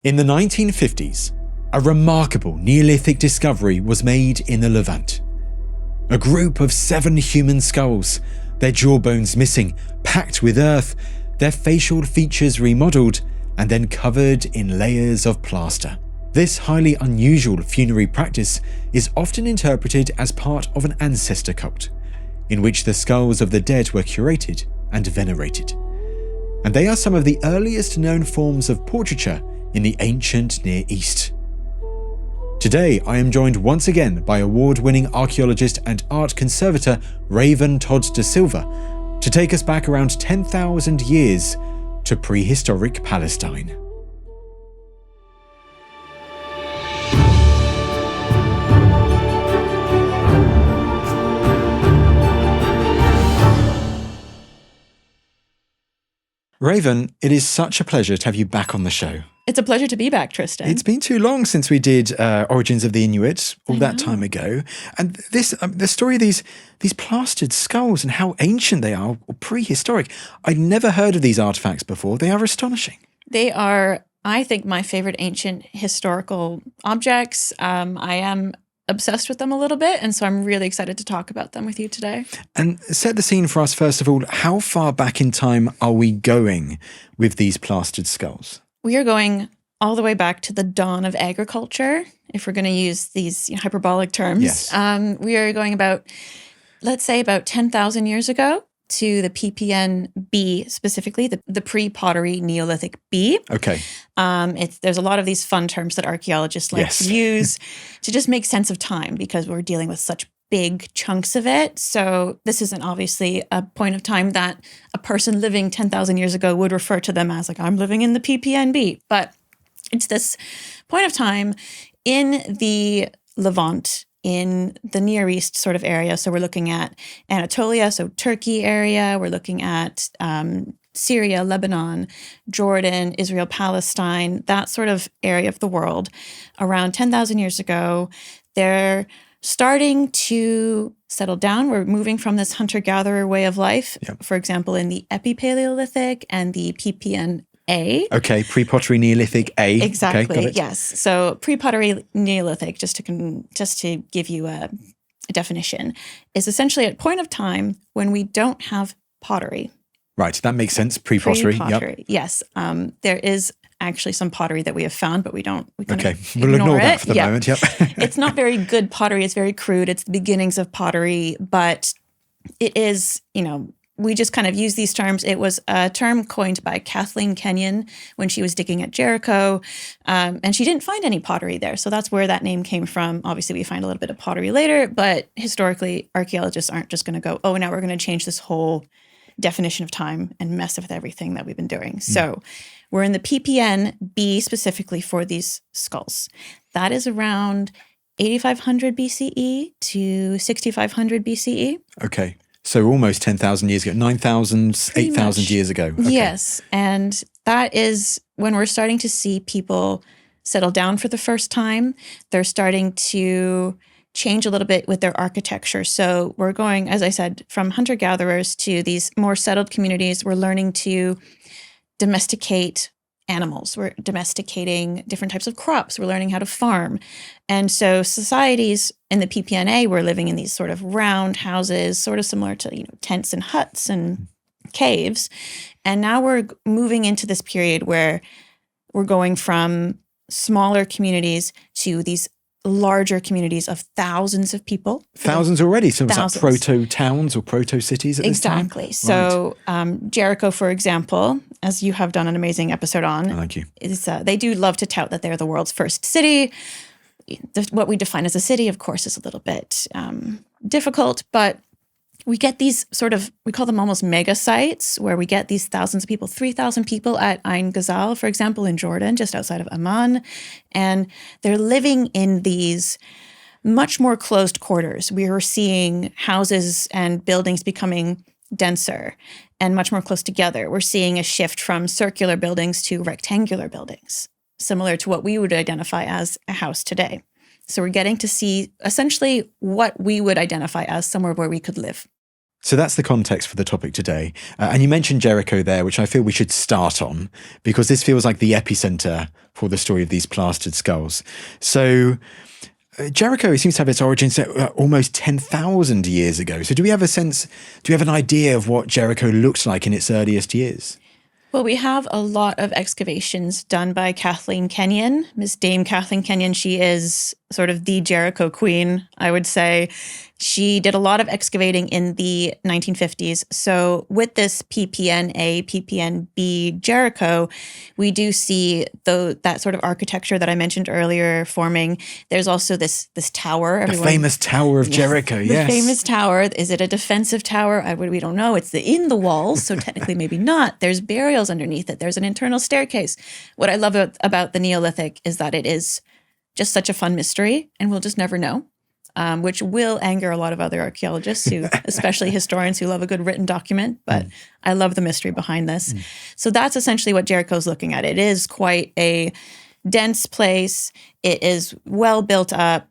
In the 1950s, a remarkable Neolithic discovery was made in the Levant. A group of 7 human skulls, their jawbones missing, packed with earth, their facial features remodelled, and then covered in layers of plaster. This highly unusual funerary practice is often interpreted as part of an ancestor cult, in which the skulls of the dead were curated and venerated. And they are some of the earliest known forms of portraiture in the ancient Near East. Today, I am joined once again by award-winning archaeologist and art conservator Raven Todd DeSilva to take us back around 10,000 years to prehistoric Palestine. Raven, it is such a pleasure to have you back on the show. It's a pleasure to be back, Tristan. It's been too long since we did Origins of the Inuit, all that time ago. And this, the story of these plastered skulls and how ancient they are, or prehistoric. I'd never heard of these artifacts before. They are astonishing. They are, I think, my favorite ancient historical objects. I am obsessed with them a little bit, and so I'm really excited to talk about them with you today. And set the scene for us, first of all. How far back in time are we going with these plastered skulls? We are going all the way back to the dawn of agriculture, if we're going to use these hyperbolic terms. Yes. We are going about, let's say, about 10,000 years ago to the PPN B, specifically, the pre-pottery Neolithic B. Okay. There's a lot of these fun terms that archaeologists like to use to just make sense of time, because we're dealing with such big chunks of it. So this isn't obviously a point of time that a person living 10,000 years ago would refer to them as, like, I'm living in the PPNB. But it's this point of time in the Levant, in the Near East sort of area. So we're looking at Anatolia, so Turkey area. We're looking at Syria, Lebanon, Jordan, Israel, Palestine, that sort of area of the world. Around 10,000 years ago, they're starting to settle down. We're moving from this hunter-gatherer way of life, for example, in the Epipaleolithic and the PPN A. Okay, pre-pottery Neolithic A. Exactly, okay, got it. yes. So pre-pottery Neolithic, just to give you a definition, is essentially a point of time when we don't have pottery. Right, that makes sense. Pre-pottery, yes. There is actually some pottery that we have found, but we don't Okay, we'll ignore that for the moment, It's not very good pottery. It's very crude. It's the beginnings of pottery, but it is, we just kind of use these terms. It was a term coined by Kathleen Kenyon when she was digging at Jericho, and she didn't find any pottery there. So that's where that name came from. Obviously, we find a little bit of pottery later, but historically, archaeologists aren't just going to go, oh, now we're going to change this whole definition of time and mess with everything that we've been doing. So we're in the PPN B specifically for these skulls. That is around 8,500 BCE to 6,500 BCE. Okay. So almost 10,000 years ago, 9,000, 8,000 years ago. Okay. Yes. And that is when we're starting to see people settle down for the first time. They're starting to change a little bit with their architecture. So we're going, as I said, from hunter-gatherers to these more settled communities. We're learning to domesticate animals. We're domesticating different types of crops. We're learning how to farm. And so societies in the PPNA were living in these sort of round houses, sort of similar to, tents and huts and caves. And now we're moving into this period where we're going from smaller communities to these larger communities of thousands of people. Thousands already? So it's like proto-towns or proto-cities at this time? Exactly. So Jericho, for example, as you have done an amazing episode on. Thank you. They do love to tout that they're the world's first city. What we define as a city, of course, is a little bit difficult, but we get these we call them almost mega sites, where we get these thousands of people, 3,000 people at Ain Ghazal, for example, in Jordan, just outside of Amman. And they're living in these much more closed quarters. We are seeing houses and buildings becoming denser and much more close together. We're seeing a shift from circular buildings to rectangular buildings, similar to what we would identify as a house today. So we're getting to see essentially what we would identify as somewhere where we could live. So that's the context for the topic today. And you mentioned Jericho there, which I feel we should start on, because this feels like the epicenter for the story of these plastered skulls. So Jericho seems to have its origins almost 10,000 years ago. So do we have an idea of what Jericho looked like in its earliest years? Well, we have a lot of excavations done by Kathleen Kenyon, Miss Dame Kathleen Kenyon. She is sort of the Jericho queen, I would say. She did a lot of excavating in the 1950s. So with this PPN-A, PPN-B Jericho, we do see that sort of architecture that I mentioned earlier forming. There's also this tower. The famous Tower of Jericho, yes. The famous tower. Is it a defensive tower? We don't know. It's in the walls, so technically maybe not. There's burials underneath it. There's an internal staircase. What I love about the Neolithic is that it is just such a fun mystery, and we'll just never know. Which will anger a lot of other archaeologists, especially historians who love a good written document. But I love the mystery behind this. So that's essentially what Jericho's looking at. It is quite a dense place. It is well built up.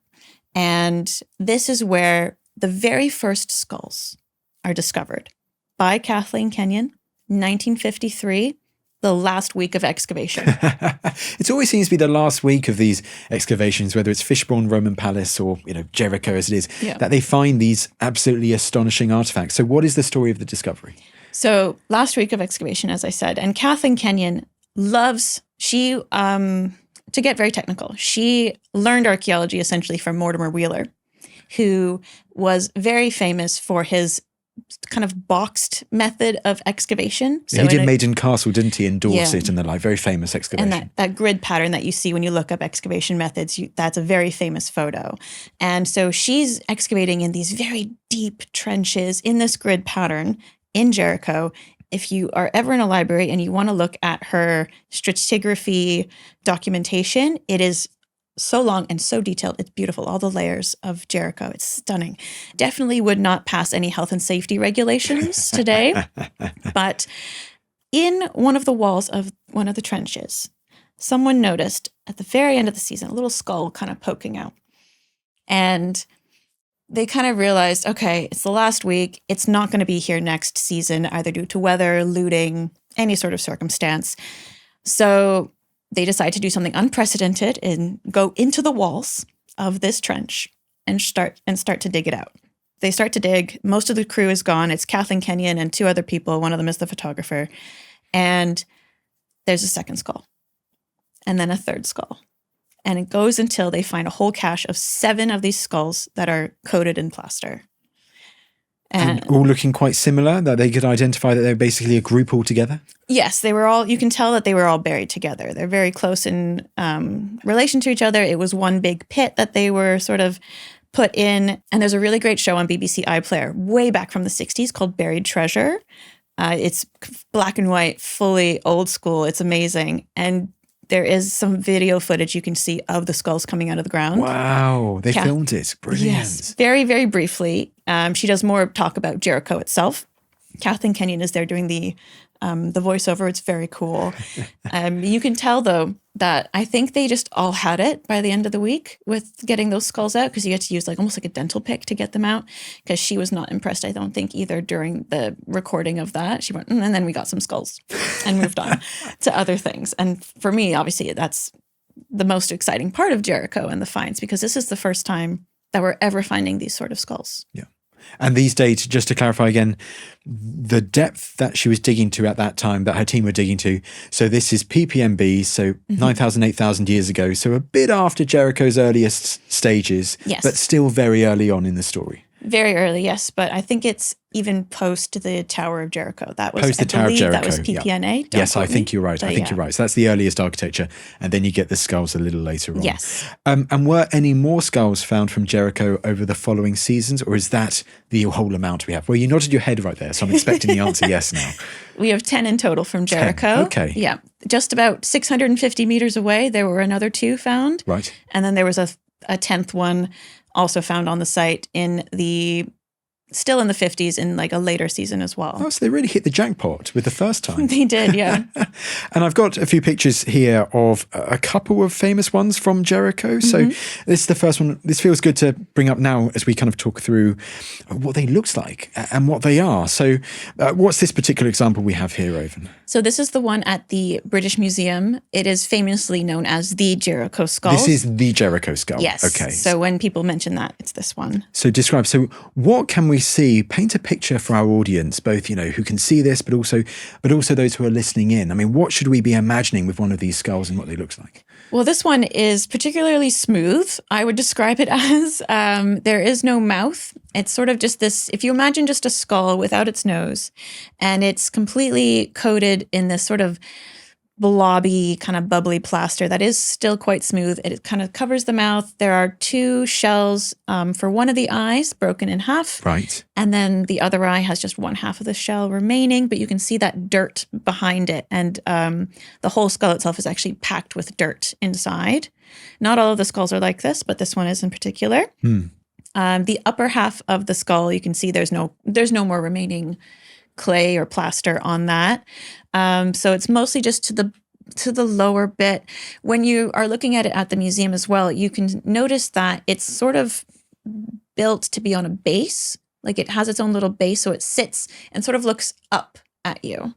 And this is where the very first skulls are discovered by Kathleen Kenyon, 1953. The last week of excavation. It always seems to be the last week of these excavations, whether it's Fishbourne Roman Palace or Jericho as it is, that they find these absolutely astonishing artifacts. So what is the story of the discovery? So last week of excavation, as I said, and Kathleen Kenyon to get very technical, she learned archaeology essentially from Mortimer Wheeler, who was very famous for his kind of boxed method of excavation. So he did Maiden Castle, didn't he, in Dorset and the like, very famous excavation. And that grid pattern that you see when you look up excavation methods, that's a very famous photo. And so she's excavating in these very deep trenches in this grid pattern in Jericho. If you are ever in a library and you want to look at her stratigraphy documentation, it is so long and so detailed. It's beautiful. All the layers of Jericho. It's stunning. Definitely would not pass any health and safety regulations today. But in one of the walls of one of the trenches, someone noticed at the very end of the season, a little skull kind of poking out. And they kind of realized, okay, it's the last week. It's not going to be here next season, either due to weather, looting, any sort of circumstance. So they decide to do something unprecedented and go into the walls of this trench and start to dig it out. They start to dig. Most of the crew is gone. It's Kathleen Kenyon and two other people. One of them is the photographer. And there's a second skull. And then a third skull. And it goes until they find a whole cache of 7 of these skulls that are coated in plaster. And all looking quite similar, that they could identify that they're basically a group all together? Yes, you can tell that they were all buried together. They're very close in relation to each other. It was one big pit that they were sort of put in. And there's a really great show on BBC iPlayer way back from the 60s called Buried Treasure. It's black and white, fully old school. It's amazing. And there is some video footage you can see of the skulls coming out of the ground. Wow, they filmed it. Brilliant. Yes, very, very briefly. She does more talk about Jericho itself. Kathleen Kenyon is there doing the voiceover. It's very cool. You can tell, though, that I think they just all had it by the end of the week with getting those skulls out, because you had to use almost like a dental pick to get them out, because she was not impressed, I don't think, either during the recording of that. She went, and then we got some skulls and moved on to other things. And for me, obviously, that's the most exciting part of Jericho and the finds, because this is the first time that we're ever finding these sort of skulls. Yeah. And these dates, just to clarify again, the depth that she was digging to at that time, that her team were digging to. So this is PPMB, so 9,000, 8,000 years ago. So a bit after Jericho's earliest stages, but still very early on in the story. Very early, yes. But I think it's even post the Tower of Jericho. That was post the Tower of Jericho. That was PPNA. Yeah. Yes, I think you're right. I think you're right. So that's the earliest architecture. And then you get the skulls a little later on. Yes. And were any more skulls found from Jericho over the following seasons? Or is that the whole amount we have? Well, you nodded your head right there. So I'm expecting the answer yes now. We have 10 in total from Jericho. 10. Okay. Yeah. Just about 650 meters away, there were another 2 found. Right. And then there was a 10th one also found on the site in the still in the 50s in like a later season as well. Oh, so they really hit the jackpot with the first time. They did, yeah. And I've got a few pictures here of a couple of famous ones from Jericho. So this is the first one. This feels good to bring up now as we kind of talk through what they look like and what they are. So what's this particular example we have here, Raven? So this is the one at the British Museum. It is famously known as the Jericho skull. This is the Jericho skull? Yes. Okay. So when people mention that, it's this one. So describe, so what can we see? Paint a picture for our audience, both, who can see this, but also those who are listening in. I mean, what should we be imagining with one of these skulls and what they look like? Well, this one is particularly smooth, I would describe it as. There is no mouth. It's sort of just this, if you imagine just a skull without its nose, and it's completely coated in this sort of blobby, kind of bubbly plaster that is still quite smooth. It kind of covers the mouth. There are two shells for one of the eyes broken in half. Right. And then the other eye has just one half of the shell remaining, but you can see that dirt behind it. And the whole skull itself is actually packed with dirt inside. Not all of the skulls are like this, but this one is in particular. The upper half of the skull, you can see there's no more remaining clay or plaster on that. So it's mostly just to the lower bit. When you are looking at it at the museum as well, you can notice that it's sort of built to be on a base. Like it has its own little base, so it sits and sort of looks up at you.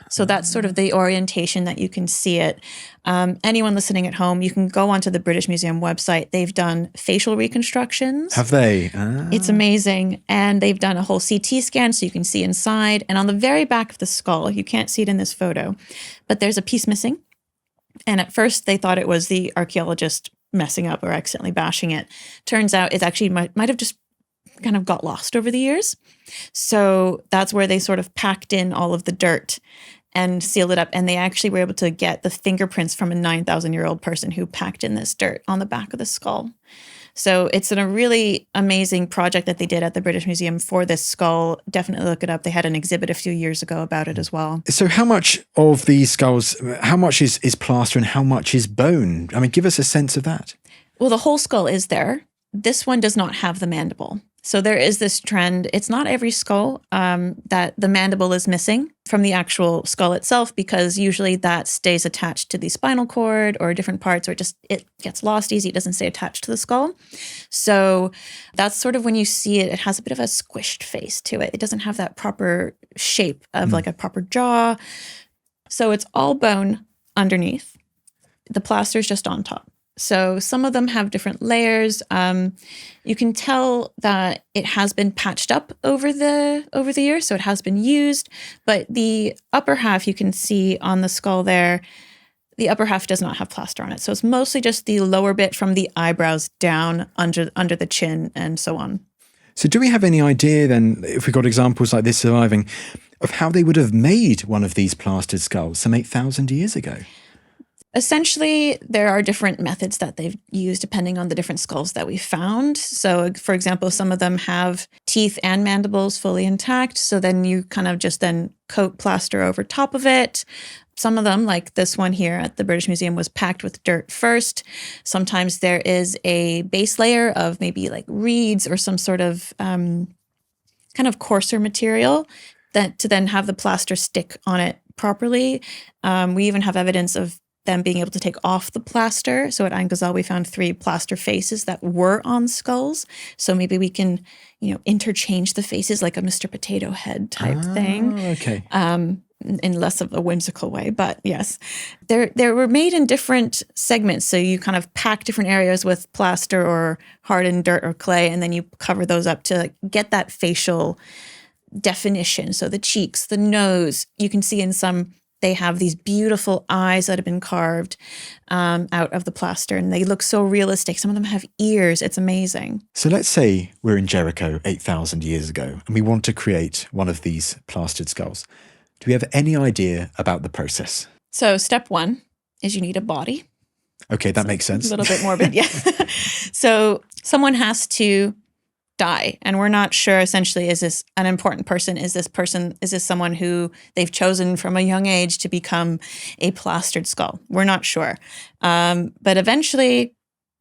So that's sort of the orientation that you can see it. Anyone listening at home, you can go onto the British Museum website. They've done facial reconstructions. Have they? It's amazing. And they've done a whole CT scan so you can see inside. And on the very back of the skull, you can't see it in this photo, but there's a piece missing. And at first they thought it was the archaeologist messing up or accidentally bashing it. Turns out it actually might have just kind of got lost over the years. So that's where they sort of packed in all of the dirt and sealed it up. And they actually were able to get the fingerprints from a 9,000-year-old person who packed in this dirt on the back of the skull. So it's a really amazing project that they did at the British Museum for this skull. Definitely look it up. They had an exhibit a few years ago about it as well. So how much of these skulls, how much is plaster and how much is bone? I mean, give us a sense of that. Well, the whole skull is there. This one does not have the mandible. So there is this trend. It's not every skull that the mandible is missing from the actual skull itself, because usually that stays attached to the spinal cord or different parts, or it gets lost easy. It doesn't stay attached to the skull. So that's sort of when you see it, it has a bit of a squished face to it. It doesn't have that proper shape of like a proper jaw. So it's all bone underneath. The plaster is just on top. So some of them have different layers. You can tell that it has been patched up over the years, so it has been used. But the upper half, you can see on the skull there, the upper half does not have plaster on it. So it's mostly just the lower bit from the eyebrows down under the chin and so on. So do we have any idea then, if we've got examples like this surviving, of how they would have made one of these plastered skulls some 8,000 years ago? Essentially, there are different methods that they've used depending on the different skulls that we found. So, for example, some of them have teeth and mandibles fully intact. So then you kind of just then coat plaster over top of it. Some of them, like this one here at the British Museum, was packed with dirt first. Sometimes there is a base layer of maybe like reeds or some sort of kind of coarser material that to then have the plaster stick on it properly. We even have evidence of them being able to take off the plaster. So at Ain Ghazal, we found 3 plaster faces that were on skulls. So maybe we can, interchange the faces like a Mr. Potato Head type thing. Okay. In less of a whimsical way, but yes. They were made in different segments. So you kind of pack different areas with plaster or hardened dirt or clay, and then you cover those up to get that facial definition. So the cheeks, the nose, you can see in some, they have these beautiful eyes that have been carved out of the plaster, and they look so realistic. Some of them have ears. It's amazing. So let's say we're in Jericho 8,000 years ago, and we want to create one of these plastered skulls. Do we have any idea about the process? So step 1 is you need a body. Okay, that makes sense. A little bit morbid, yeah. So someone has to die, and we're not sure, essentially, is this an important person? Is this someone who they've chosen from a young age to become a plastered skull? We're not sure. But eventually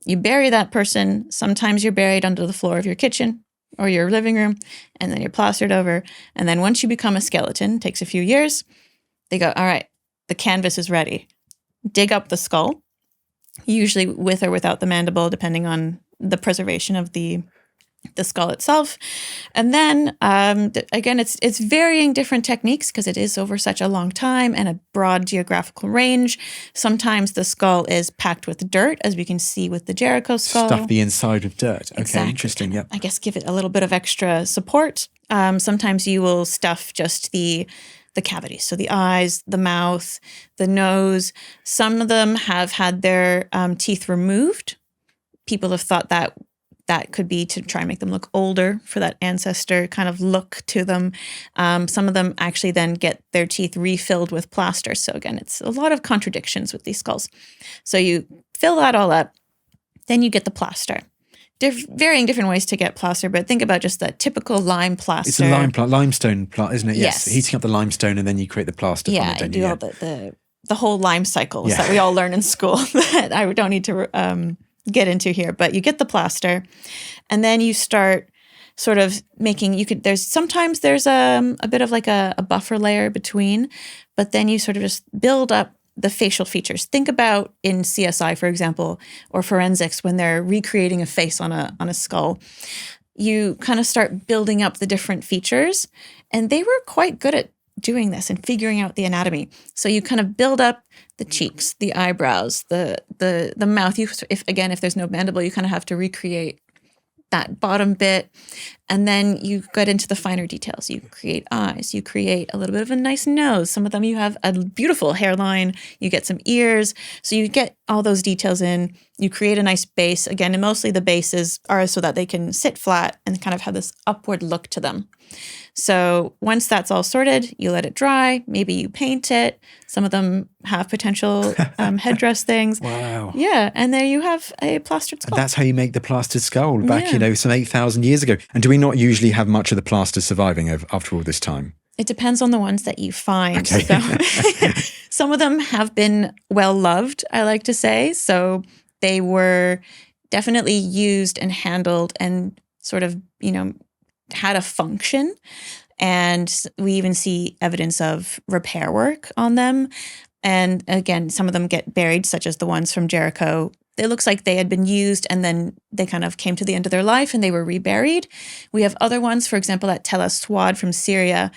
you bury that person. Sometimes you're buried under the floor of your kitchen. or your living room, and then you're plastered over. And then once you become a skeleton, takes a few years, they go, all right, the canvas is ready. Dig up the skull, usually with or without the mandible, depending on the preservation of the skull itself. And then, again, it's varying different techniques because it is over such a long time and a broad geographical range. Sometimes the skull is packed with dirt, as we can see with the Jericho skull. Stuff the inside of dirt. Okay, exactly. Interesting, yep. I guess give it a little bit of extra support. Sometimes you will stuff just the cavities, so the eyes, the mouth, the nose. Some of them have had their teeth removed. People have thought that could be to try and make them look older, for that ancestor kind of look to them. Some of them actually then get their teeth refilled with plaster. So again, it's a lot of contradictions with these skulls. So you fill that all up, then you get the plaster. Varying different ways to get plaster, but think about just the typical lime plaster. It's a limestone plaster, isn't it? Yes. Heating up the limestone and then you create the plaster from it, don't you? All the whole lime cycles that we all learn in school that I don't need to get into here. But you get the plaster, and then you start sort of making. Sometimes there's a bit of like a buffer layer between, but then you sort of just build up the facial features. Think about in CSI, for example, or forensics, when they're recreating a face on a skull. You kind of start building up the different features, and they were quite good at doing this and figuring out the anatomy. So you kind of build up the cheeks, the eyebrows, the mouth. If there's no mandible, you kind of have to recreate that bottom bit. And then you get into the finer details. You create eyes, you create a little bit of a nice nose. Some of them you have a beautiful hairline, you get some ears. So you get all those details in, you create a nice base. Again, and mostly the bases are so that they can sit flat and kind of have this upward look to them. So once that's all sorted, you let it dry. Maybe you paint it. Some of them have potential headdress things. Wow. Yeah, and there you have a plastered skull. And that's how you make the plastered skull back, some 8,000 years ago. And do we not usually have much of the plaster surviving after all this time? It depends on the ones that you find. Okay. So, some of them have been well loved, I like to say. So they were definitely used and handled and sort of, had a function. And we even see evidence of repair work on them. And again, some of them get buried, such as the ones from Jericho. It looks like they had been used and then they kind of came to the end of their life and they were reburied. We have other ones, for example, at Tel Aswad from Syria.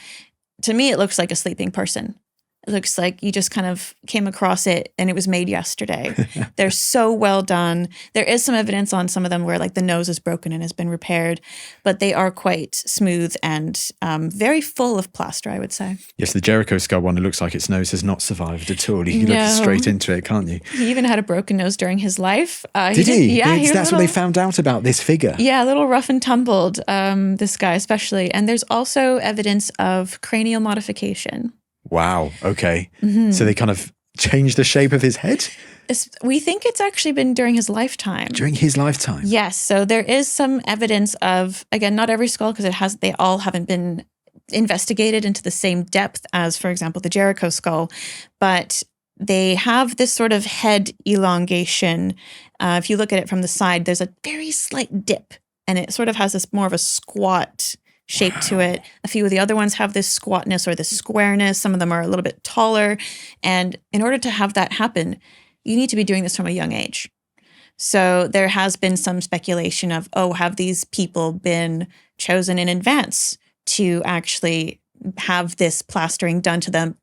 To me, it looks like a sleeping person. It looks like you just kind of came across it and it was made yesterday. They're so well done. There is some evidence on some of them where like the nose is broken and has been repaired, but they are quite smooth and very full of plaster, I would say. Yes, the Jericho skull one, it looks like its nose has not survived at all. You can look straight into it, can't you? He even had a broken nose during his life. Did he? Yeah. That's what they found out about this figure. Yeah, a little rough and tumbled, this guy especially. And there's also evidence of cranial modification. Wow. Okay. Mm-hmm. So they kind of changed the shape of his head? We think it's actually been during his lifetime. During his lifetime? Yes. So there is some evidence of, again, not every skull, because they all haven't been investigated into the same depth as, for example, the Jericho skull, but they have this sort of head elongation. If you look at it from the side, there's a very slight dip, and it sort of has this more of a squat shape to it. A few of the other ones have this squatness or this squareness. Some of them are a little bit taller. And in order to have that happen, you need to be doing this from a young age. So there has been some speculation of, have these people been chosen in advance to actually have this plastering done to them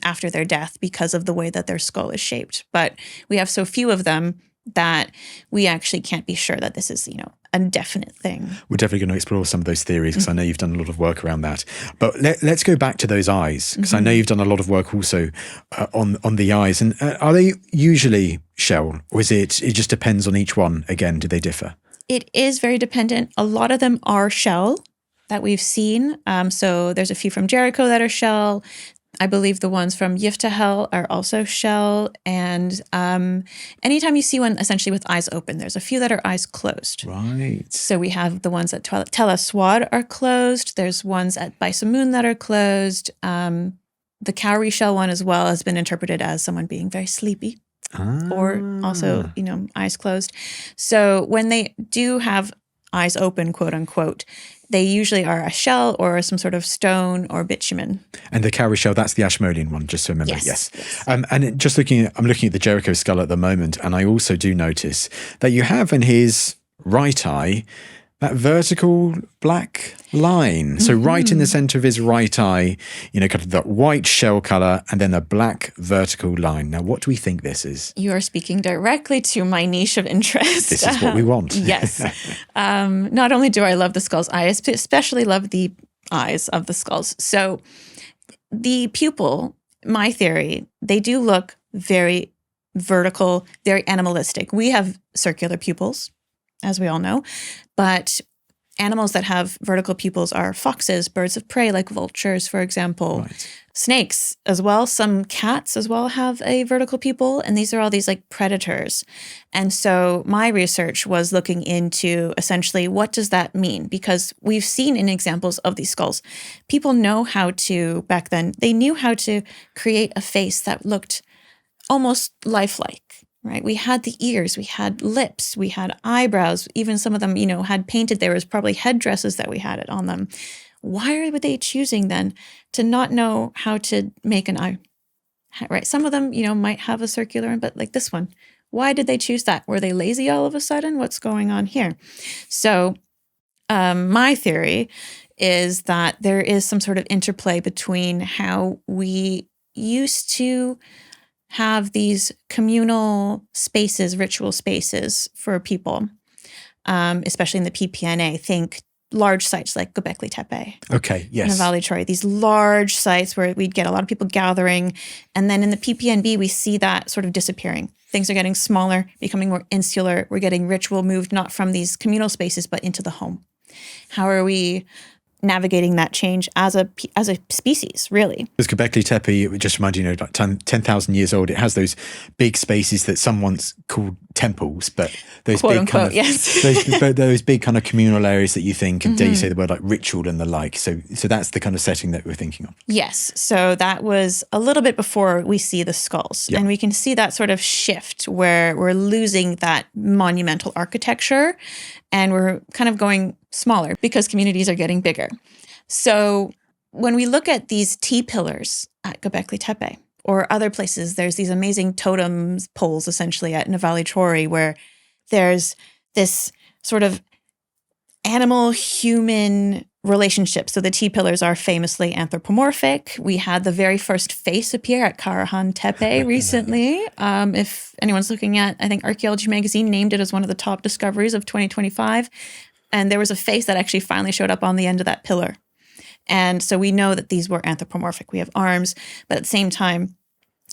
after their death because of the way that their skull is shaped. But we have so few of them that we actually can't be sure that this is, a definite thing. We're definitely going to explore some of those theories because I know you've done a lot of work around that. But let's go back to those eyes because I know you've done a lot of work also on the eyes. And are they usually shell, or it just depends on each one? Again, do they differ? It is very dependent. A lot of them are shell that we've seen. So there's a few from Jericho that are shell. I believe the ones from Yiftahel are also shell. And anytime you see one essentially with eyes open, there's a few that are eyes closed. Right. So we have the ones at Tel Aswad are closed. There's ones at Baisamoon that are closed. The cowrie shell one as well has been interpreted as someone being very sleepy. Or also, eyes closed. So when they do have eyes open, quote unquote, they usually are a shell or some sort of stone or bitumen. And the cowrie shell, that's the Ashmolean one, just to remember. Yes. And I'm looking at the Jericho skull at the moment, and I also do notice that you have in his right eye that vertical black line. So right in the center of his right eye, kind of that white shell color and then a black vertical line. Now, what do we think this is? You are speaking directly to my niche of interest. This is what we want. Yes. Not only do I love the skulls, I especially love the eyes of the skulls. So the pupil, my theory, they do look very vertical, very animalistic. We have circular pupils, as we all know, but animals that have vertical pupils are foxes, birds of prey like vultures, for example, snakes as well. Some cats as well have a vertical pupil, and these are all these like predators. And so my research was looking into essentially what does that mean? Because we've seen in examples of these skulls, people know how to, back then, they knew how to create a face that looked almost lifelike. Right. We had the ears, we had lips, we had eyebrows. Even some of them, had painted. There was probably headdresses that we had it on them. Why were they choosing then to not know how to make an eye? Right. Some of them, might have a circular one, but like this one, why did they choose that? Were they lazy all of a sudden? What's going on here? So my theory is that there is some sort of interplay between how we used to have these communal spaces, ritual spaces for people, especially in the PPNA. Think large sites like Göbekli Tepe. Okay, yes. Navali Troy, these large sites where we'd get a lot of people gathering. And then in the PPNB, we see that sort of disappearing. Things are getting smaller, becoming more insular. We're getting ritual moved not from these communal spaces, but into the home. How are we navigating that change as a species, really? Because Göbekli Tepe, it just reminds you, like 10,000 years old. It has those big spaces that some once called temples, but those quote big unquote, kind of yes. those big kind of communal areas that you think, and dare you say the word like ritual and the like. So that's the kind of setting that we're thinking of. Yes. So that was a little bit before we see the skulls, and we can see that sort of shift where we're losing that monumental architecture, and we're kind of going smaller because communities are getting bigger. So when we look at these T-pillars at Göbekli Tepe or other places, there's these amazing totem poles essentially at Navali Troy where there's this sort of animal-human relationship. So the T-pillars are famously anthropomorphic. We had the very first face appear at Karahan Tepe recently. If anyone's looking at, I think Archaeology Magazine named it as one of the top discoveries of 2025. And there was a face that actually finally showed up on the end of that pillar. And so we know that these were anthropomorphic. We have arms, but at the same time,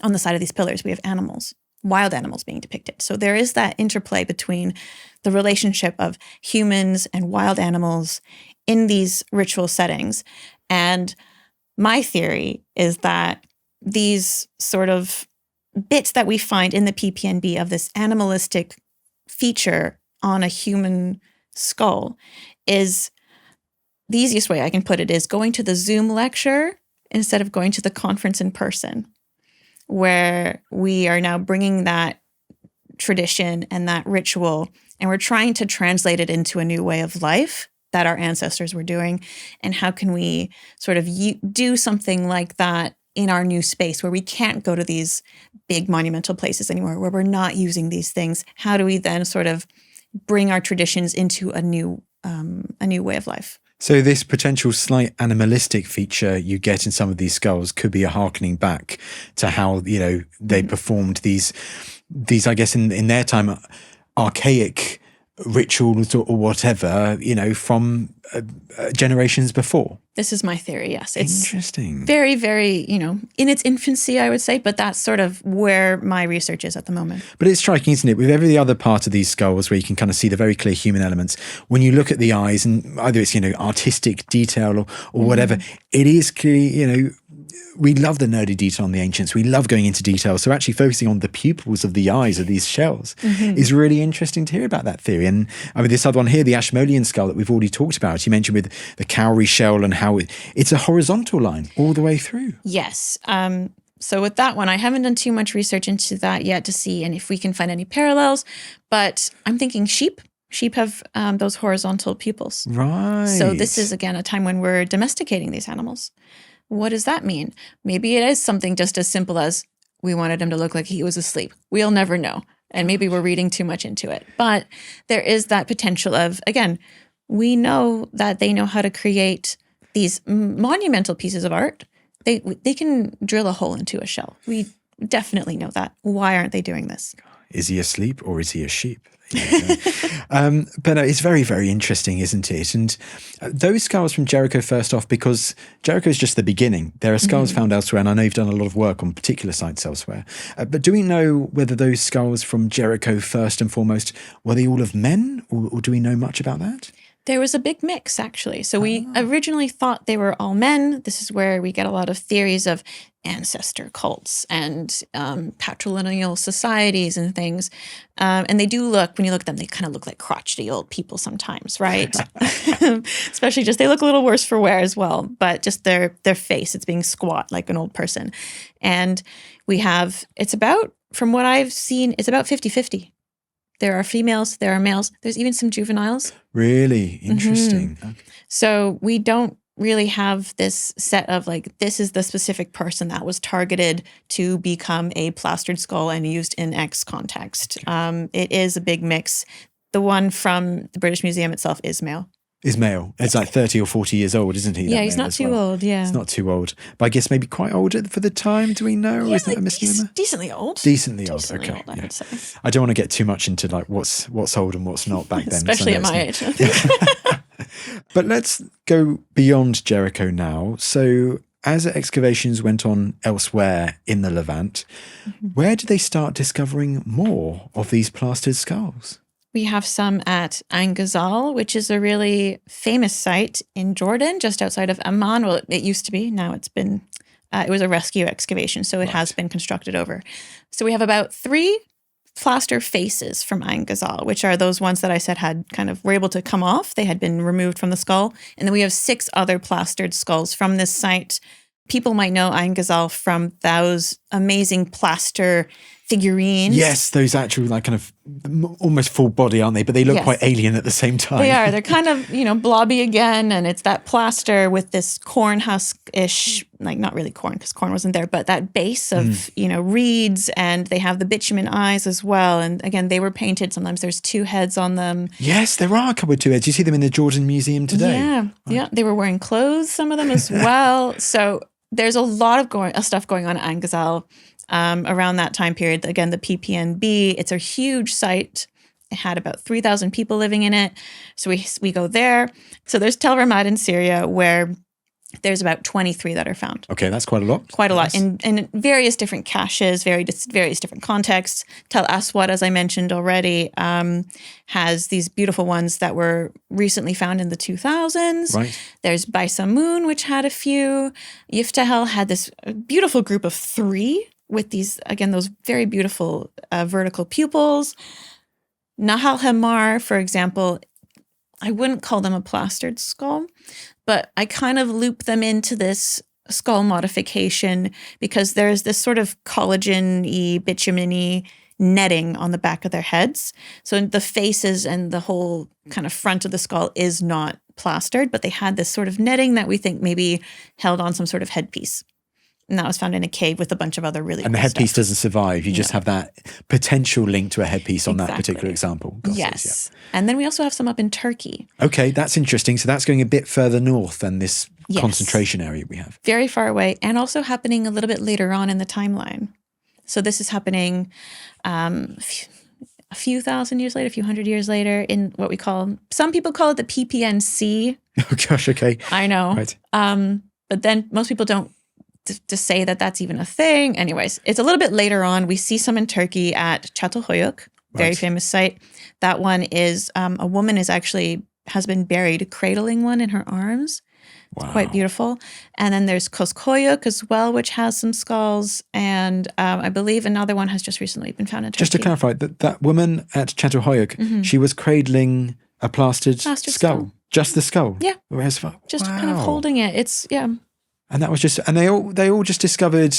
on the side of these pillars, we have animals, wild animals being depicted. So there is that interplay between the relationship of humans and wild animals in these ritual settings. And my theory is that these sort of bits that we find in the PPNB of this animalistic feature on a human skull is, the easiest way I can put it is going to the Zoom lecture instead of going to the conference in person, where we are now bringing that tradition and that ritual, and we're trying to translate it into a new way of life that our ancestors were doing. And how can we sort of do something like that in our new space where we can't go to these big monumental places anymore, where we're not using these things? How do we then sort of bring our traditions into a new way of life? So this potential slight animalistic feature you get in some of these skulls could be a harkening back to how, they performed these, I guess in their time, archaic rituals or whatever, from generations before. This is my theory, yes. It's interesting. Very, very, in its infancy, I would say, but that's sort of where my research is at the moment. But it's striking, isn't it? With every other part of these skulls where you can kind of see the very clear human elements, when you look at the eyes and either it's, artistic detail or whatever, it is clearly, we love the nerdy detail on the ancients. We love going into detail. So actually focusing on the pupils of the eyes of these shells is really interesting to hear about that theory. And I mean, this other one here, the Ashmolean skull that we've already talked about, you mentioned with the cowrie shell and how it's a horizontal line all the way through. Yes. So with that one, I haven't done too much research into that yet to see and if we can find any parallels, but I'm thinking sheep. Sheep have those horizontal pupils. Right. So this is, again, a time when we're domesticating these animals. What does that mean? Maybe it is something just as simple as we wanted him to look like he was asleep. We'll never know. And maybe we're reading too much into it. But there is that potential of, again, we know that they know how to create these monumental pieces of art. They can drill a hole into a shell. We definitely know that. Why aren't they doing this? Is he asleep or is he a sheep? But it's very, very interesting, isn't it? And those skulls from Jericho, first off, because Jericho is just the beginning. There are skulls found elsewhere, and I know you've done a lot of work on particular sites elsewhere. But do we know whether those skulls from Jericho, first and foremost, were they all of men, or do we know much about that? There was a big mix, actually. So we originally thought they were all men. This is where we get a lot of theories of ancestor cults and patrilineal societies and things. And they do look, when you look at them, they kind of look like crotchety old people sometimes, right? Especially just, they look a little worse for wear as well. But just their face, it's being squat like an old person. And we have, it's about, from what I've seen, it's about 50-50. There are females, there are males. There's even some juveniles. Really? Interesting. Okay. So we don't really have this set of like, this is the specific person that was targeted to become a plastered skull and used in X context. Okay. It is a big mix. The one from the British Museum itself is male. Is male. It's like 30 or 40 years old, isn't he? Yeah, he's not too old, yeah. He's not too old. But I guess maybe quite old for the time, do we know? Or is that a misnomer? Decently old. Decently old, okay. I would say. I don't want to get too much into like what's old and what's not back then. Especially at my age. But let's go beyond Jericho now. So as excavations went on elsewhere in the Levant, where did they start discovering more of these plastered skulls? We have some at Ain Ghazal, which is a really famous site in Jordan, just outside of Amman. Well, it used to be. Now it's been, it was a rescue excavation, so it has been constructed over. So we have about 3 plaster faces from Ain Ghazal, which are those ones that I said were able to come off. They had been removed from the skull. And then we have 6 other plastered skulls from this site. People might know Ain Ghazal from those amazing plaster figurines. Yes, those actual like kind of almost full body, aren't they? But they look quite alien at the same time. They are. They're kind of, blobby again. And it's that plaster with this corn husk-ish, like not really corn because corn wasn't there, but that base of, reeds. And they have the bitumen eyes as well. And again, they were painted. Sometimes there's 2 heads on them. Yes, there are a couple of 2 heads. You see them in the Jordan Museum today. Yeah. Right. Yeah. They were wearing clothes, some of them as well. So there's a lot of stuff going on at Ain Ghazal. Around that time period, again, the PPNB, it's a huge site. It had about 3,000 people living in it. So we go there. So there's Tel Ramad in Syria, where there's about 23 that are found. Okay, that's quite a lot. Quite a lot in various different caches, various different contexts. Tel Aswad, as I mentioned already, has these beautiful ones that were recently found in the 2000s. Right. There's Baisamoon, which had a few. Yiftahel had this beautiful group of 3 with these, again, those very beautiful vertical pupils. Nahal Hamar, for example, I wouldn't call them a plastered skull, but I kind of loop them into this skull modification because there's this sort of collagen-y, bitumen-y netting on the back of their heads. So the faces and the whole kind of front of the skull is not plastered, but they had this sort of netting that we think maybe held on some sort of headpiece. And that was found in a cave with a bunch of other really And cool the headpiece stuff. Doesn't survive. You just have that potential link to a headpiece on that particular example. Yes. Yeah. And then we also have some up in Turkey. Okay, that's interesting. So that's going a bit further north than this concentration area we have. Very far away, and also happening a little bit later on in the timeline. So this is happening a few thousand years later, a few hundred years later in what we call, some people call it the PPNC. Oh gosh, okay. I know. Right. But then most people don't to say that that's even a thing. Anyways, it's a little bit later on. We see some in Turkey at Çatalhöyük, very famous site. That one is a woman has been buried cradling one in her arms. Wow. It's quite beautiful. And then there's Koskoyuk as well, which has some skulls. And I believe another one has just recently been found in Turkey. Just to clarify, that woman at Çatalhöyük, she was cradling a plastered skull. Just the skull? Yeah. Just kind of holding it. And that was and they all just discovered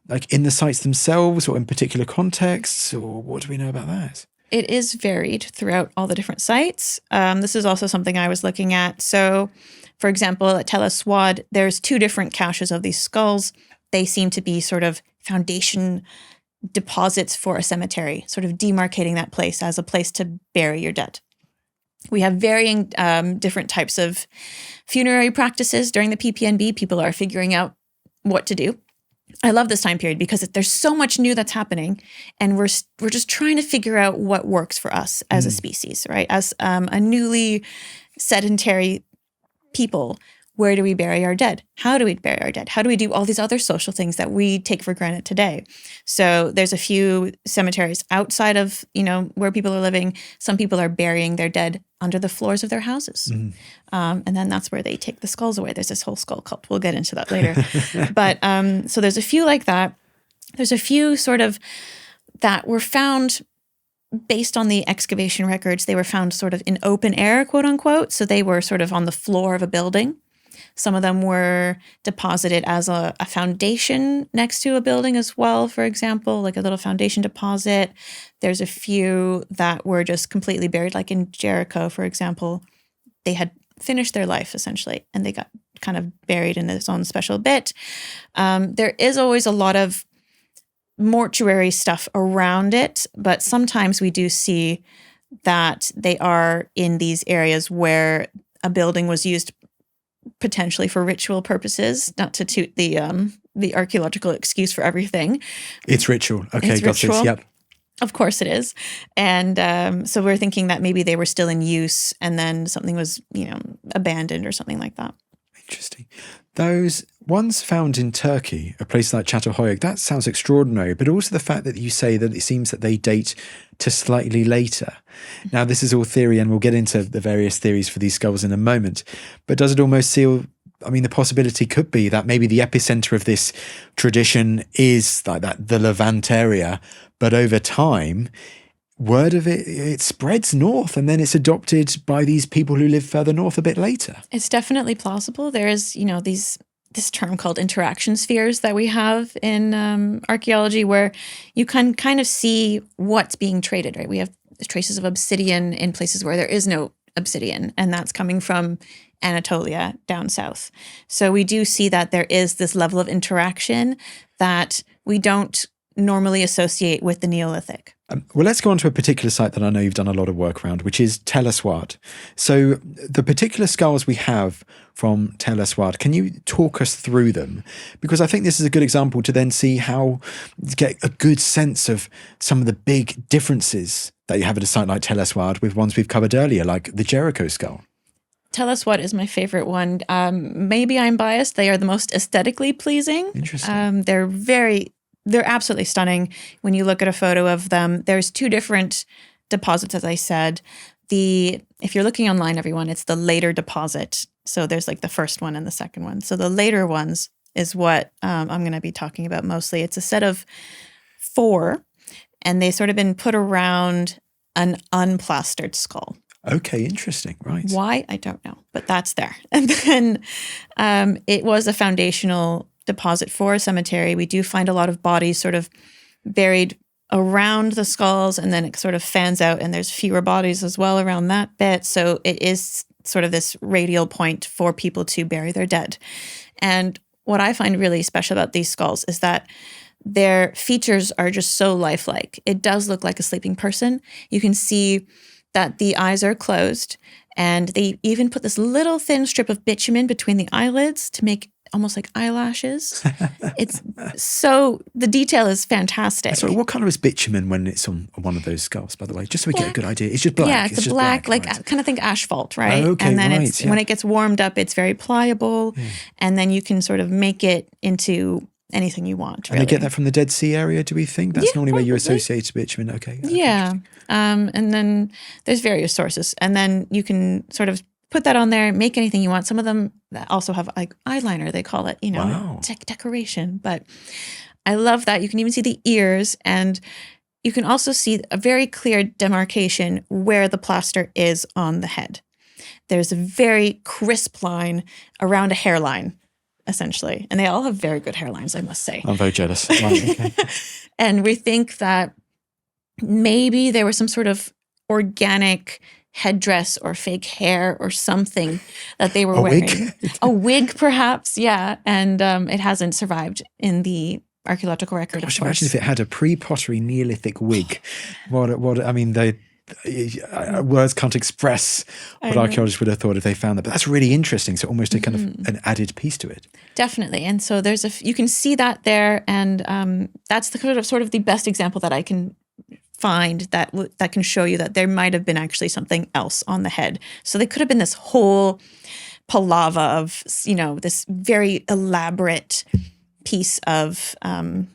like in the sites themselves or in particular contexts, or what do we know about that? it is varied throughout all the different sites. This is also something I was looking at. So, for example, at Tel Aswad, there's 2 different caches of these skulls. They seem to be sort of foundation deposits for a cemetery, sort of demarcating that place as a place to bury your dead. We have varying different types of funerary practices during the PPNB. People are figuring out what to do. I love this time period because there's so much new that's happening, and we're just trying to figure out what works for us as a species, right? As a newly sedentary people, where do we bury our dead? How do we bury our dead? How do we do all these other social things that we take for granted today? So there's a few cemeteries outside of, where people are living. Some people are burying their dead under the floors of their houses. And then that's where they take the skulls away. There's this whole skull cult. We'll get into that later. But so there's a few like that. There's a few sort of that were found based on the excavation records. They were found sort of in open air, quote unquote. So they were sort of on the floor of a building. Some of them were deposited as a foundation next to a building as well, for example, like a little foundation deposit. There's a few that were just completely buried, like in Jericho, for example. They had finished their life, essentially, and they got kind of buried in its own special bit. There is always a lot of mortuary stuff around it, but sometimes we do see that they are in these areas where a building was used potentially for ritual purposes, not to toot the archaeological excuse for everything. It's ritual. Okay, got this. Yep. Of course it is. And so we're thinking that maybe they were still in use and then something was, abandoned or something like that. Interesting. Those ones found in Turkey, a place like Çatalhöyük, that sounds extraordinary, but also the fact that you say that it seems that they date to slightly later. Now, this is all theory, and we'll get into the various theories for these skulls in a moment, but does it almost seal, the possibility could be that maybe the epicenter of this tradition is like that, the Levant area, but over time, word of it spreads north and then it's adopted by these people who live further north a bit later. It's definitely plausible. There is, this term called interaction spheres that we have in archaeology, where you can kind of see what's being traded, right? We have traces of obsidian in places where there is no obsidian, and that's coming from Anatolia down south. So we do see that there is this level of interaction that we don't normally associate with the Neolithic. Well, let's go on to a particular site that I know you've done a lot of work around, which is Tel Aswad. So the particular skulls we have from Tel Aswad, can you talk us through them? Because I think this is a good example to then see how to get a good sense of some of the big differences that you have at a site like Tel Aswad with ones we've covered earlier, like the Jericho skull. Tel Aswad is my favorite one. Maybe I'm biased. They are the most aesthetically pleasing. Interesting. They're absolutely stunning. When you look at a photo of them, there's 2 different deposits, as I said. If you're looking online, everyone, it's the later deposit. So there's like the first one and the second one. So the later ones is what I'm going to be talking about mostly. It's a set of 4, and they sort of been put around an unplastered skull. Okay, interesting. Right. Why? I don't know, but that's there. And then it was a foundational deposit for a cemetery. We do find a lot of bodies sort of buried around the skulls, and then it sort of fans out, and there's fewer bodies as well around that bit. So it is sort of this radial point for people to bury their dead. And what I find really special about these skulls is that their features are just so lifelike. It does look like a sleeping person. You can see that the eyes are closed, and they even put this little thin strip of bitumen between the eyelids to make almost like eyelashes. The detail is fantastic. So what color is bitumen when it's on one of those skulls, by the way? Just so we get a good idea. It's just black. Yeah, it's black, like right? kind of think asphalt, right? Okay, and then right, when it gets warmed up, it's very pliable, and then you can sort of make it into anything you want, really. And they get that from the Dead Sea area, do we think? That's normally where you associate bitumen. Okay. Yeah. And then there's various sources. And then you can sort of put that on there, make anything you want. Some of them also have like eyeliner, they call it, wow. Decoration. But I love that. You can even see the ears, and you can also see a very clear demarcation where the plaster is on the head. There's a very crisp line around a hairline, essentially. And they all have very good hairlines, I must say. I'm very jealous. Right, okay. And we think that maybe there was some sort of organic headdress or fake hair or something that they were wearing. Wig? A wig, perhaps, yeah. And it hasn't survived in the archaeological record. Gosh, of course. imagine if it had a pre-pottery Neolithic wig. What I mean, words can't express what archaeologists would have thought if they found that. But that's really interesting. So almost a kind of an added piece to it. Definitely. And so you can see that there, and that's the sort of the best example that I can find that can show you that there might have been actually something else on the head. So they could have been this whole palava of, this very elaborate piece of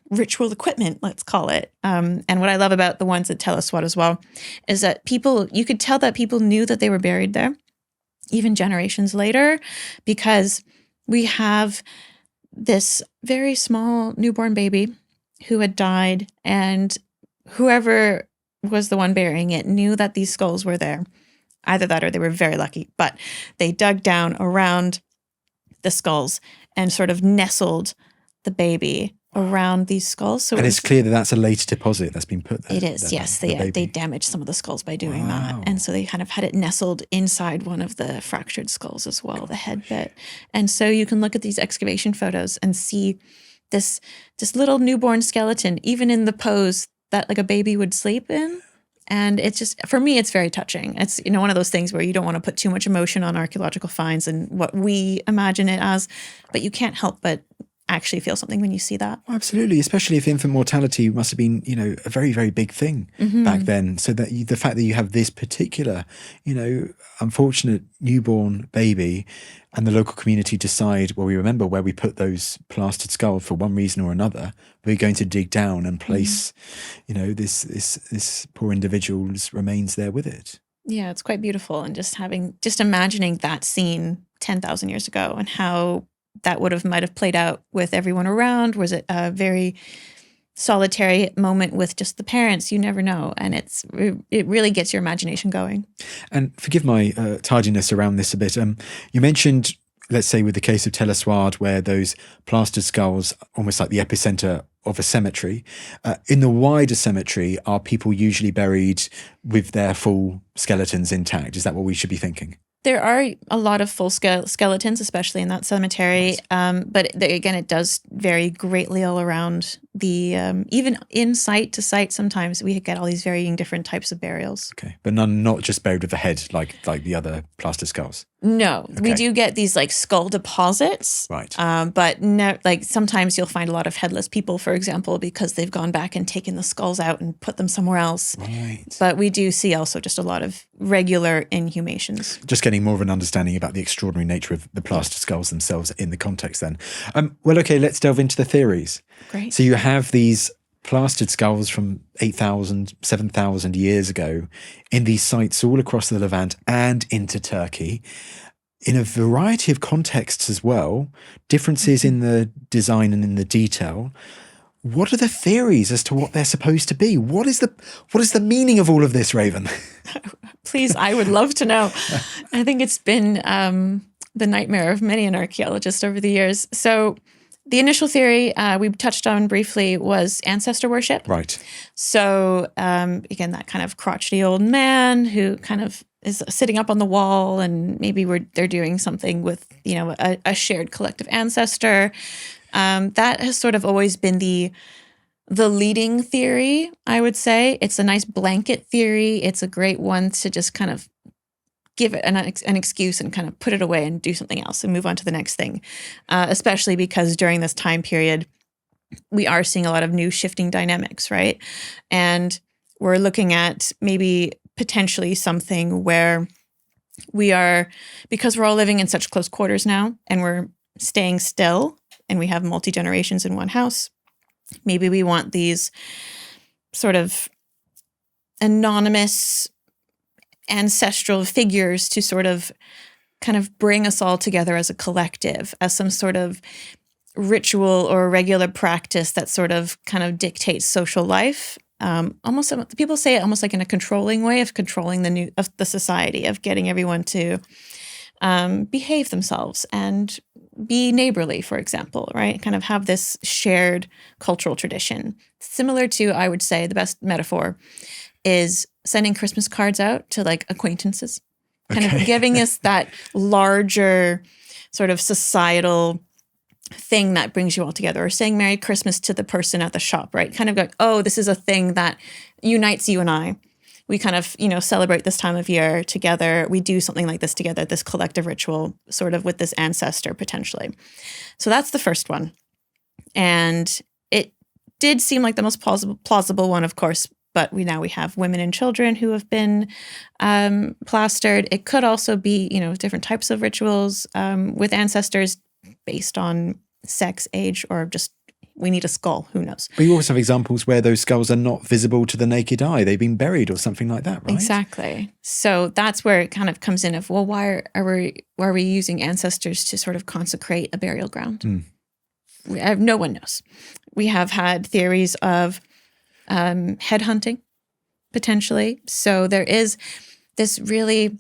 ritual equipment, let's call it. And what I love about the ones at Tel Aswad as well is that you could tell that people knew that they were buried there, even generations later, because we have this very small newborn baby who had died, and whoever was the one burying it knew that these skulls were there. Either that or they were very lucky, but they dug down around the skulls and sort of nestled the baby around these skulls. So it's clear that that's a later deposit that's been put there. It is, yes. They damaged some of the skulls by doing that. And so they kind of had it nestled inside one of the fractured skulls as well, the head bit. And so you can look at these excavation photos and see this little newborn skeleton, even in the pose that like a baby would sleep in. And it's just, for me, it's very touching. It's, one of those things where you don't want to put too much emotion on archaeological finds and what we imagine it as, but you can't help but actually feel something when you see that. Absolutely, especially if infant mortality must have been, a very, very big thing back then. So that the fact that you have this particular, unfortunate newborn baby, and the local community decide, well, we remember where we put those plastered skulls for one reason or another. We're going to dig down and place, this poor individual's remains there with it. Yeah, it's quite beautiful, and just imagining that scene 10,000 years ago and how that might have played out with everyone around. Was it a very solitary moment with just the parents? You never know. And it really gets your imagination going. And forgive my tardiness around this a bit. You mentioned, let's say with the case of Tel Aswad, where those plastered skulls, almost like the epicenter of a cemetery. In the wider cemetery, are people usually buried with their full skeletons intact? Is that what we should be thinking? There are a lot of full skeletons, especially in that cemetery. But again, it does vary greatly all around even in site to site. Sometimes we get all these varying different types of burials. Okay, but none not just buried with the head like the other plaster skulls. No, okay. We do get these like skull deposits, right? But no, like sometimes you'll find a lot of headless people, for example, because they've gone back and taken the skulls out and put them somewhere else. Right. But we do see also just a lot of regular inhumations. Just getting more of an understanding about the extraordinary nature of the plaster skulls themselves in the context. Then, well, okay, let's delve into the theories. Great. So you have these plastered skulls from 8,000, 7,000 years ago in these sites all across the Levant and into Turkey, in a variety of contexts as well, differences in the design and in the detail. What are the theories as to what they're supposed to be? What is the meaning of all of this, Raven? Please, I would love to know. I think it's been the nightmare of many an archaeologist over the years. So the initial theory we touched on briefly was ancestor worship. Right. So again, that kind of crotchety old man who kind of is sitting up on the wall, and maybe they're doing something with a shared collective ancestor. That has sort of always been the leading theory, I would say. It's a nice blanket theory. It's a great one to just kind of give it an excuse and kind of put it away and do something else and move on to the next thing, especially because during this time period, we are seeing a lot of new shifting dynamics, right? And we're looking at maybe potentially something where we are, because we're all living in such close quarters now and we're staying still and we have multi-generations in one house, maybe we want these sort of anonymous ancestral figures to sort of kind of bring us all together as a collective, as some sort of ritual or regular practice that sort of kind of dictates social life. Almost, people say it almost like in a controlling way of controlling the society, of getting everyone to behave themselves and be neighborly, for example, right? Kind of have this shared cultural tradition. similar to, I would say, the best metaphor is sending Christmas cards out to like acquaintances, kind of giving us that larger sort of societal thing that brings you all together, or saying Merry Christmas to the person at the shop, right? Kind of going, oh, this is a thing that unites you and I. We kind of, celebrate this time of year together. We do something like this together, this collective ritual, sort of with this ancestor potentially. So that's the first one. And it did seem like the most plausible one, of course, but we have women and children who have been plastered. It could also be, different types of rituals with ancestors based on sex, age, or just we need a skull. Who knows? But you also have examples where those skulls are not visible to the naked eye. They've been buried or something like that, right? Exactly. So that's where it kind of comes in of, well, why are we using ancestors to sort of consecrate a burial ground? No one knows. We have had theories of headhunting, potentially. So there is this really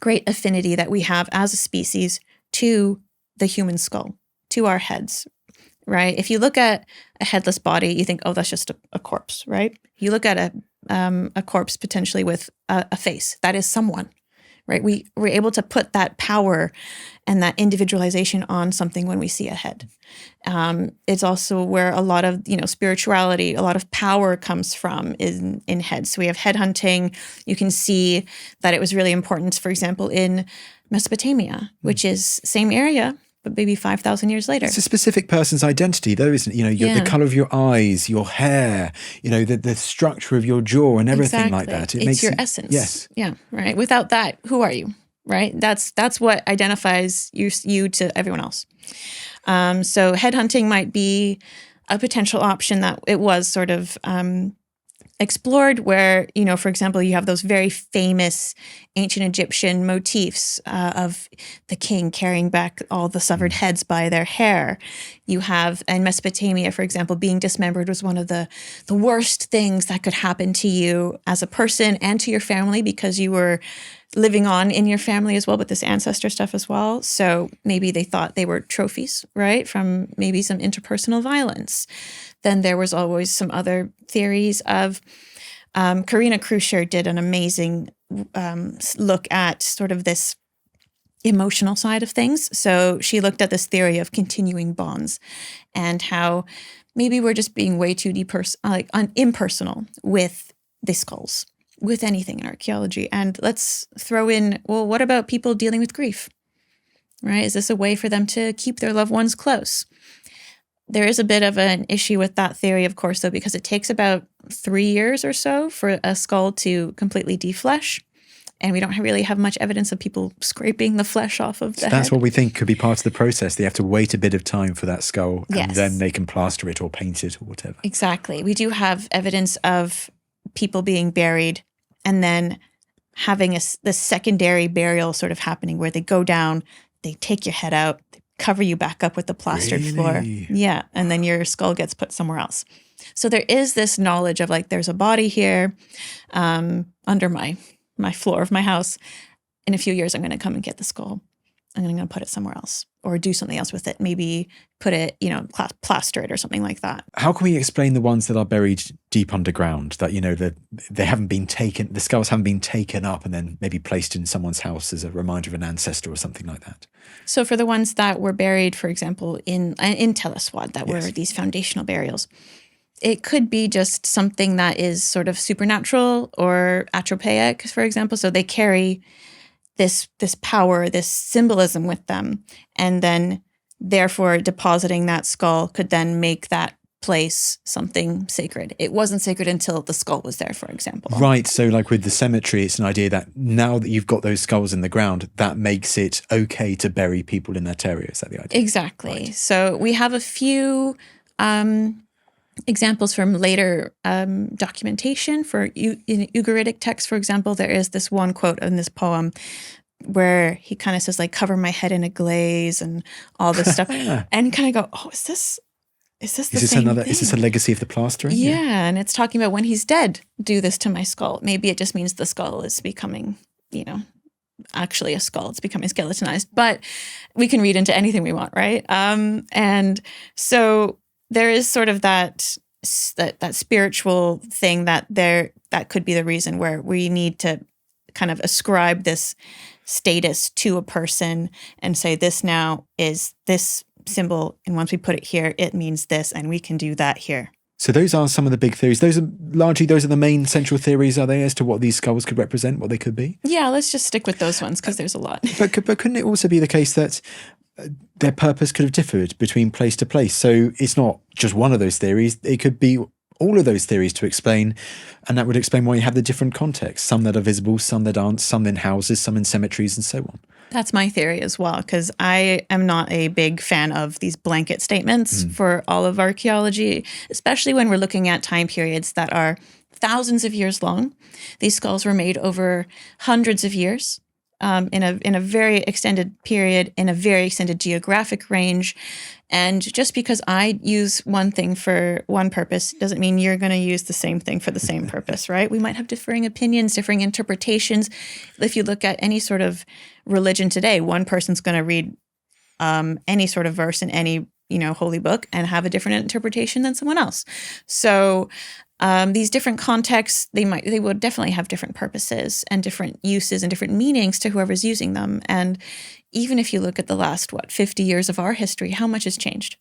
great affinity that we have as a species to the human skull, to our heads, right? If you look at a headless body, you think, oh, that's just a corpse, right? You look at a corpse potentially with a face, that is someone, right? We're able to put that power and that individualization on something when we see a head. It's also where a lot of, spirituality, a lot of power comes from in heads. So we have headhunting. You can see that it was really important, for example, in Mesopotamia, which is same area, but maybe 5,000 years later. It's a specific person's identity, though, isn't it? The color of your eyes, your hair, the structure of your jaw and everything like that. It's your essence. Yes. Yeah, right. Without that, who are you, right? That's what identifies you to everyone else. So headhunting might be a potential option that it was sort of explored where, for example, you have those very famous ancient Egyptian motifs of the king carrying back all the severed heads by their hair. You have, in Mesopotamia, for example, being dismembered was one of the worst things that could happen to you as a person and to your family because you were living on in your family as well, but this ancestor stuff as well. So maybe they thought they were trophies, right, from maybe some interpersonal violence. Then there was always some other theories of Karina Kruscher did an amazing look at sort of this emotional side of things. So she looked at this theory of continuing bonds and how maybe we're just being way too impersonal with the skulls, with anything in archaeology. And let's throw in, well, what about people dealing with grief, right? Is this a way for them to keep their loved ones close? There is a bit of an issue with that theory, of course, though, because it takes about 3 years or so for a skull to completely deflesh. And we don't really have much evidence of people scraping the flesh off of the head. That's what we think could be part of the process. They have to wait a bit of time for that skull and then they can plaster it or paint it or whatever. Exactly. We do have evidence of people being buried and then having the secondary burial sort of happening where they go down, they take your head out, they cover you back up with the plastered floor. Yeah. And then your skull gets put somewhere else. So there is this knowledge of there's a body here under my floor of my house. In a few years, I'm going to come and get the skull. And then I'm going to put it somewhere else or do something else with it. Maybe put it, plaster it or something like that. How can we explain the ones that are buried deep underground that, they haven't been taken, the skulls haven't been taken up and then maybe placed in someone's house as a reminder of an ancestor or something like that? So for the ones that were buried, for example, in Tel Aswad, that were these foundational burials, it could be just something that is sort of supernatural or atropaic, for example. So they carry this power, this symbolism with them, and then therefore depositing that skull could then make that place something sacred. It wasn't sacred until the skull was there, for example. Right. So with the cemetery, it's an idea that now that you've got those skulls in the ground, that makes it okay to bury people in that area. Is that the idea? Exactly. Right. So we have a few examples from later documentation in Ugaritic texts, for example. There is this one quote in this poem where he kind of says cover my head in a glaze and all this stuff. And you kind of go, oh, is this the same thing? Is this a legacy of the plastering? Yeah. And it's talking about when he's dead, do this to my skull. Maybe it just means the skull is becoming, actually a skull. It's becoming skeletonized, but we can read into anything we want, right? And so there is sort of that that spiritual thing that could be the reason where we need to kind of ascribe this status to a person and say this now is this symbol, and once we put it here, it means this, and we can do that here. So those are some of the big theories. Those are the main central theories, are they, as to what these skulls could represent, what they could be? Yeah, let's just stick with those ones because there's a lot. But couldn't it also be the case that their purpose could have differed between place to place? So it's not just one of those theories. It could be all of those theories to explain, and that would explain why you have the different contexts, some that are visible, some that aren't, some in houses, some in cemeteries, and so on. That's my theory as well, because I am not a big fan of these blanket statements for all of archaeology, especially when we're looking at time periods that are thousands of years long. These skulls were made over hundreds of years in a very extended period, in a very extended geographic range. And just because I use one thing for one purpose doesn't mean you're going to use the same thing for the same purpose, right? We might have differing opinions, differing interpretations. If you look at any sort of religion today, one person's going to read any sort of verse in any, holy book and have a different interpretation than someone else. So these different contexts, they would definitely have different purposes and different uses and different meanings to whoever's using them. And even if you look at the last, 50 years of our history, how much has changed,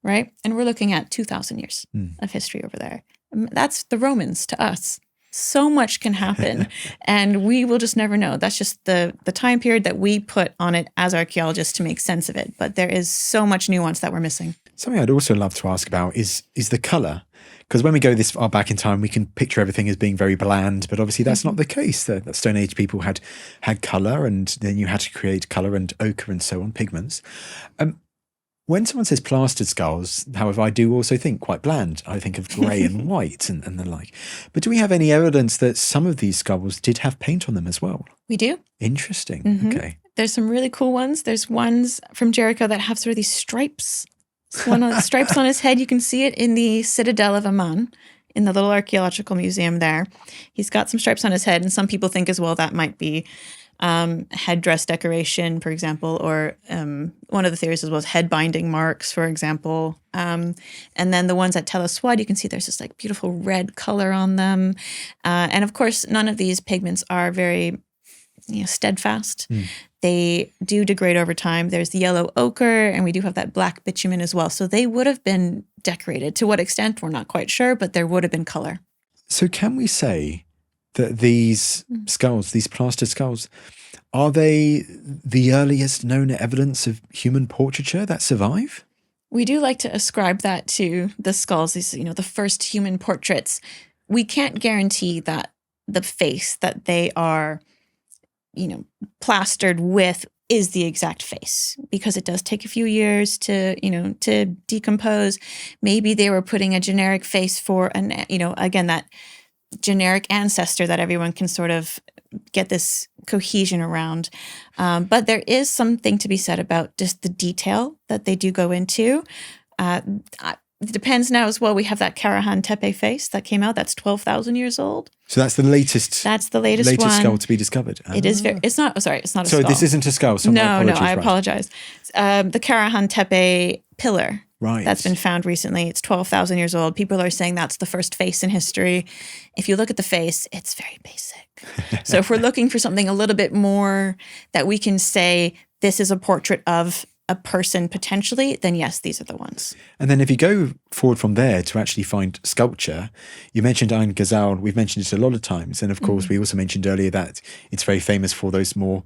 right? And we're looking at 2,000 years of history over there. That's the Romans to us. So much can happen, and we will just never know. That's just the time period that we put on it as archaeologists to make sense of it. But there is so much nuance that we're missing. Something I'd also love to ask about is the colour. Because when we go this far back in time, we can picture everything as being very bland, but obviously that's not the case. The Stone Age people had colour, and then you had to create colour and ochre and so on, pigments. When someone says plastered skulls, however, I do also think quite bland. I think of grey and white and the like. But do we have any evidence that some of these skulls did have paint on them as well? We do. Interesting. Okay. There's some really cool ones. There's ones from Jericho that have sort of these stripes. One of the stripes on his head. You can see it in the Citadel of Amman, in the little archaeological museum there. He's got some stripes on his head, and some people think as well that might be headdress decoration, for example, or one of the theories as well as head binding marks, for example. And then the ones at Tel Aswad, you can see there's this like beautiful red color on them. And of course, none of these pigments are very steadfast. They do degrade over time. There's the yellow ochre, and we do have that black bitumen as well. So they would have been decorated. To what extent, we're not quite sure, but there would have been color. So can we say that these skulls, these plastered skulls, are they the earliest known evidence of human portraiture that survive? We do like to ascribe that to the skulls, these, the first human portraits. We can't guarantee that the face that they are plastered with is the exact face, because it does take a few years to decompose. Maybe they were putting a generic face for again, that generic ancestor that everyone can sort of get this cohesion around. But there is something to be said about just the detail that they do go into. It depends now as well. We have that Karahan Tepe face that came out. That's 12,000 years old. So that's the latest. That's the latest one. Skull to be discovered. It is very. It's not. Sorry, it's not a skull. So this isn't a skull. So I apologize. The Karahan Tepe pillar. Right. That's been found recently. It's 12,000 years old. People are saying that's the first face in history. If you look at the face, it's very basic. So if we're looking for something a little bit more that we can say this is a portrait of a person potentially, then yes, these are the ones. And then if you go forward from there to actually find sculpture, you mentioned Ain Ghazal. We've mentioned it a lot of times. And of course, we also mentioned earlier that it's very famous for those more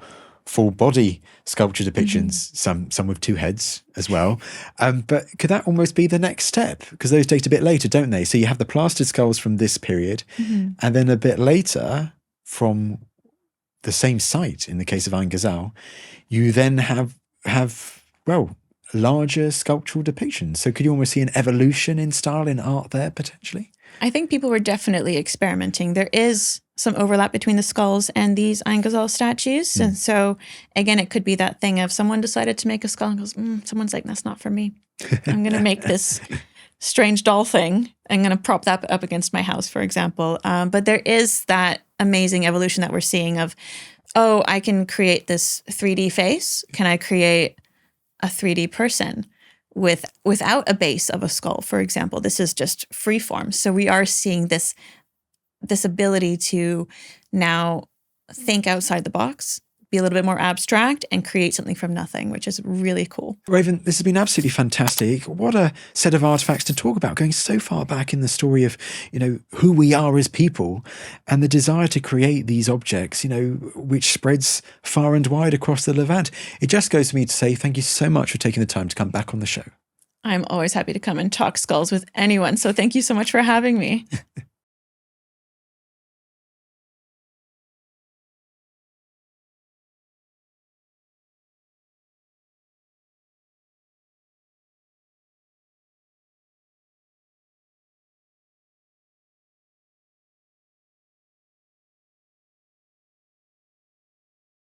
full body sculpture depictions, some with two heads as well. But could that almost be the next step? Because those date a bit later, don't they? So you have the plastered skulls from this period, and then a bit later from the same site, in the case of Ain Ghazal, you then have larger sculptural depictions. So could you almost see an evolution in style in art there, potentially? I think people were definitely experimenting. There is some overlap between the skulls and these Ain Ghazal statues. And so, again, it could be that thing of someone decided to make a skull and goes, someone's like, that's not for me. I'm going to make this strange doll thing. I'm going to prop that up against my house, for example. But there is that amazing evolution that we're seeing of, I can create this 3D face. Can I create a 3D person? without a base of a skull, for example. This is just free form. So we are seeing this ability to now think outside the box, be a little bit more abstract, and create something from nothing, which is really cool. Raven, this has been absolutely fantastic. What a set of artifacts to talk about, going so far back in the story of, who we are as people and the desire to create these objects, which spreads far and wide across the Levant. It just goes to me to say thank you so much for taking the time to come back on the show. I'm always happy to come and talk skulls with anyone. So thank you so much for having me.